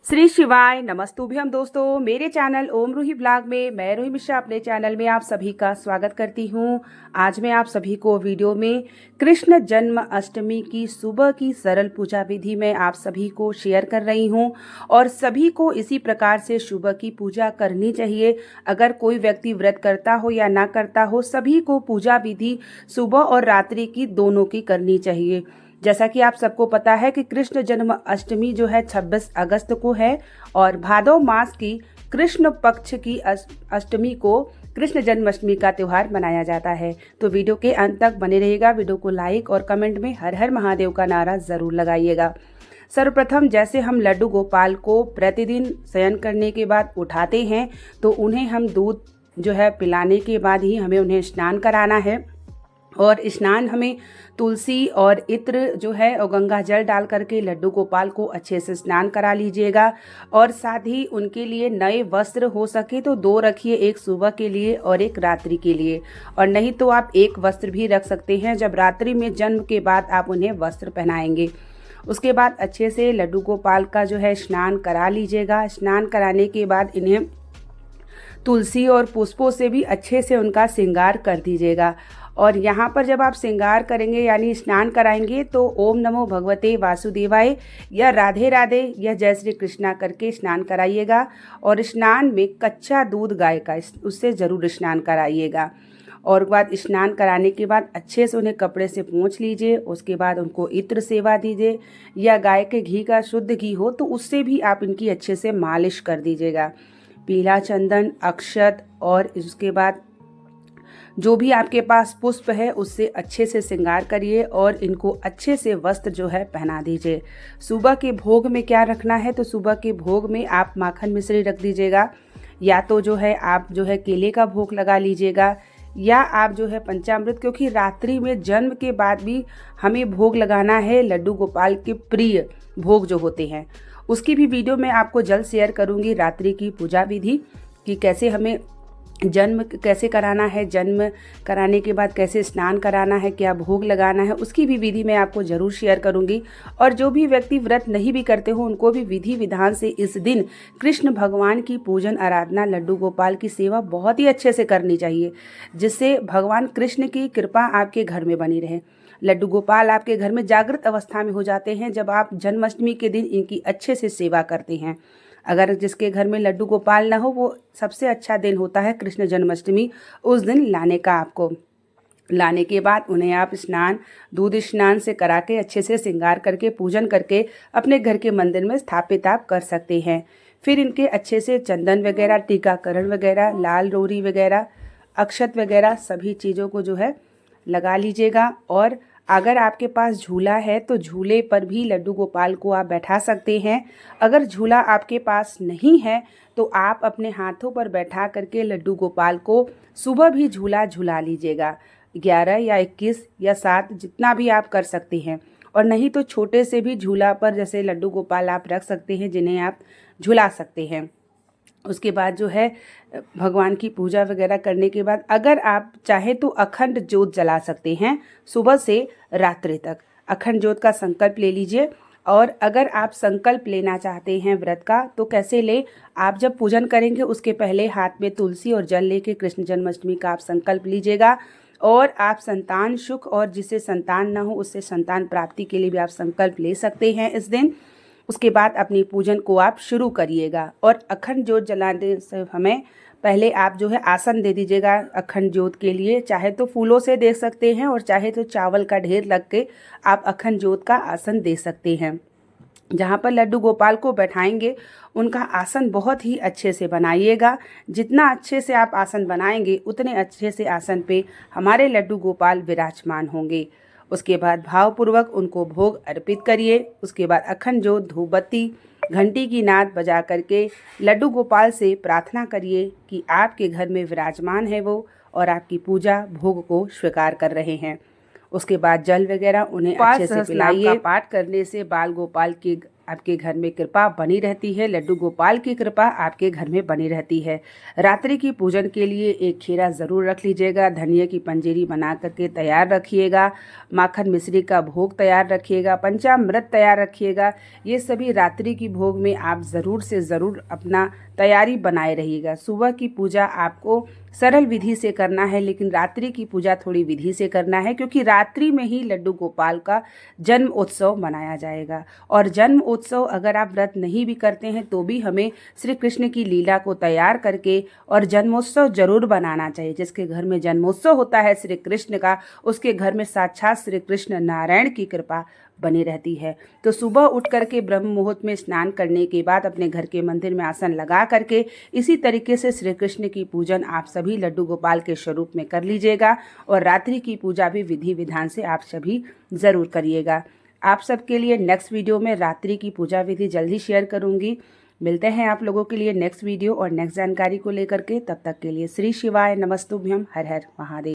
श्री शिवाय नमस्तुभ्यम दोस्तों, मेरे चैनल ओम रूही ब्लॉग में मैं रूही मिश्रा अपने चैनल में आप सभी का स्वागत करती हूँ। आज मैं आप सभी को वीडियो में कृष्ण जन्म अष्टमी की सुबह की सरल पूजा विधि में आप सभी को शेयर कर रही हूँ और सभी को इसी प्रकार से सुबह की पूजा करनी चाहिए। अगर कोई व्यक्ति व्रत करता हो या ना करता हो, सभी को पूजा विधि सुबह और रात्रि की दोनों की करनी चाहिए। जैसा कि आप सबको पता है कि कृष्ण जन्म अष्टमी जो है 26 अगस्त को है और भादव मास की कृष्ण पक्ष की अष्टमी को कृष्ण जन्माष्टमी का त्यौहार मनाया जाता है। तो वीडियो के अंत तक बने रहिएगा। वीडियो को लाइक और कमेंट में हर हर महादेव का नारा जरूर लगाइएगा। सर्वप्रथम जैसे हम लड्डू गोपाल को प्रतिदिन शयन करने के बाद उठाते हैं तो उन्हें हम दूध जो है पिलाने के बाद ही हमें उन्हें स्नान कराना है और स्नान हमें तुलसी और इत्र जो है और गंगा जल डाल करके लड्डू गोपाल को अच्छे से स्नान करा लीजिएगा। और साथ ही उनके लिए नए वस्त्र हो सके तो 2 रखिए, एक सुबह के लिए और एक रात्रि के लिए, और नहीं तो आप एक वस्त्र भी रख सकते हैं जब रात्रि में जन्म के बाद आप उन्हें वस्त्र पहनाएंगे। उसके बाद अच्छे से लड्डू गोपाल का जो है स्नान करा लीजिएगा। स्नान कराने के बाद इन्हें तुलसी और पुष्पों से भी अच्छे से उनका श्रृंगार कर दीजिएगा। और यहाँ पर जब आप श्रृंगार करेंगे यानी स्नान कराएंगे तो ओम नमो भगवते वासुदेवाय या राधे राधे या जय श्री कृष्णा करके स्नान कराइएगा। और स्नान में कच्चा दूध गाय का उससे ज़रूर स्नान कराइएगा। और बाद स्नान कराने के बाद अच्छे से उन्हें कपड़े से पोंछ लीजिए। उसके बाद उनको इत्र सेवा दीजिए या गाय के घी का शुद्ध घी हो तो उससे भी आप इनकी अच्छे से मालिश कर दीजिएगा। पीला चंदन, अक्षत और उसके बाद जो भी आपके पास पुष्प है उससे अच्छे से श्रृंगार करिए और इनको अच्छे से वस्त्र जो है पहना दीजिए। सुबह के भोग में क्या रखना है तो सुबह के भोग में आप माखन मिश्री रख दीजिएगा, या तो जो है आप जो है केले का भोग लगा लीजिएगा, या आप जो है पंचामृत, क्योंकि रात्रि में जन्म के बाद भी हमें भोग लगाना है लड्डू गोपाल के प्रिय भोग जो होते हैं। उसकी भी वीडियो मैं आपको जल्द शेयर करूंगी। रात्रि की पूजा विधि कि कैसे हमें जन्म कैसे कराना है, जन्म कराने के बाद कैसे स्नान कराना है, क्या भोग लगाना है, उसकी भी विधि मैं आपको ज़रूर शेयर करूंगी। और जो भी व्यक्ति व्रत नहीं भी करते हो उनको भी विधि विधान से इस दिन कृष्ण भगवान की पूजन आराधना, लड्डू गोपाल की सेवा बहुत ही अच्छे से करनी चाहिए, जिससे भगवान कृष्ण की कृपा आपके घर में बनी रहे। लड्डू गोपाल आपके घर में जागृत अवस्था में हो जाते हैं जब आप जन्माष्टमी के दिन इनकी अच्छे से सेवा करते हैं। अगर जिसके घर में लड्डू गोपाल ना हो, वो सबसे अच्छा दिन होता है कृष्ण जन्माष्टमी। उस दिन लाने का आपको लाने के बाद उन्हें आप स्नान दूध स्नान से करा के अच्छे से श्रृंगार करके पूजन करके अपने घर के मंदिर में स्थापित आप कर सकते हैं। फिर इनके अच्छे से चंदन वगैरह, टीकाकरण वगैरह, लाल रोरी वगैरह, अक्षत वगैरह सभी चीज़ों को जो है लगा लीजिएगा। और अगर आपके पास झूला है तो झूले पर भी लड्डू गोपाल को आप बैठा सकते हैं। अगर झूला आपके पास नहीं है तो आप अपने हाथों पर बैठा करके लड्डू गोपाल को सुबह भी झूला झूला लीजिएगा। 11 या 21 या 7 जितना भी आप कर सकते हैं। और नहीं तो छोटे से भी झूला पर जैसे लड्डू गोपाल आप रख सकते हैं जिन्हें आप झुला सकते हैं। उसके बाद जो है भगवान की पूजा वगैरह करने के बाद अगर आप चाहें तो अखंड ज्योत जला सकते हैं। सुबह से रात्रि तक अखंड ज्योत का संकल्प ले लीजिए। और अगर आप संकल्प लेना चाहते हैं व्रत का तो कैसे ले, आप जब पूजन करेंगे उसके पहले हाथ में तुलसी और जल लेके कृष्ण जन्माष्टमी का आप संकल्प लीजिएगा। और आप संतान सुख और जिसे संतान ना हो उससे संतान प्राप्ति के लिए भी आप संकल्प ले सकते हैं इस दिन। उसके बाद अपनी पूजन को आप शुरू करिएगा। और अखंड ज्योत जलाने से हमें पहले आप जो है आसन दे दीजिएगा अखंड ज्योत के लिए। चाहे तो फूलों से दे सकते हैं और चाहे तो चावल का ढेर लग के आप अखंड ज्योत का आसन दे सकते हैं। जहाँ पर लड्डू गोपाल को बैठाएंगे उनका आसन बहुत ही अच्छे से बनाइएगा। जितना अच्छे से आप आसन बनाएंगे उतने अच्छे से आसन पे हमारे लड्डू गोपाल विराजमान होंगे। उसके बाद भावपूर्वक उनको भोग अर्पित करिए। उसके बाद अखंड ज्योत, धूप बत्ती, घंटी की नाद बजा करके लड्डू गोपाल से प्रार्थना करिए कि आपके घर में विराजमान है वो और आपकी पूजा भोग को स्वीकार कर रहे हैं। उसके बाद जल वगैरह उन्हें अच्छे से पिलाइए। पाठ करने से बाल गोपाल के आपके घर में कृपा बनी रहती है, लड्डू गोपाल की कृपा आपके घर में बनी रहती है। रात्रि की पूजन के लिए एक खीरा ज़रूर रख लीजिएगा, धनिया की पंजीरी बना करके तैयार रखिएगा, माखन मिश्री का भोग तैयार रखिएगा, पंचामृत तैयार रखिएगा। ये सभी रात्रि की भोग में आप ज़रूर से ज़रूर अपना तैयारी बनाए रहिएगा। सुबह की पूजा आपको सरल विधि से करना है, लेकिन रात्रि की पूजा थोड़ी विधि से करना है, क्योंकि रात्रि में ही लड्डू गोपाल का जन्म उत्सव मनाया जाएगा। और जन्म उत्सव अगर आप व्रत नहीं भी करते हैं तो भी हमें श्री कृष्ण की लीला को तैयार करके और जन्मोत्सव जरूर बनाना चाहिए। जिसके घर में जन्मोत्सव होता है श्री कृष्ण का, उसके घर में साक्षात श्री कृष्ण नारायण की कृपा बनी रहती है। तो सुबह उठ करके ब्रह्म मुहूर्त में स्नान करने के बाद अपने घर के मंदिर में आसन लगा करके इसी तरीके से श्री कृष्ण की पूजन आप सभी लड्डू गोपाल के स्वरूप में कर लीजिएगा। और रात्रि की पूजा भी विधि विधान से आप सभी ज़रूर करिएगा। आप सबके लिए नेक्स्ट वीडियो में रात्रि की पूजा विधि जल्दी शेयर करूँगी। मिलते हैं आप लोगों के लिए नेक्स्ट वीडियो और नेक्स्ट जानकारी को लेकर के। तब तक के लिए श्री शिवाय नमस्तुभ्यम, हर हर महादेव।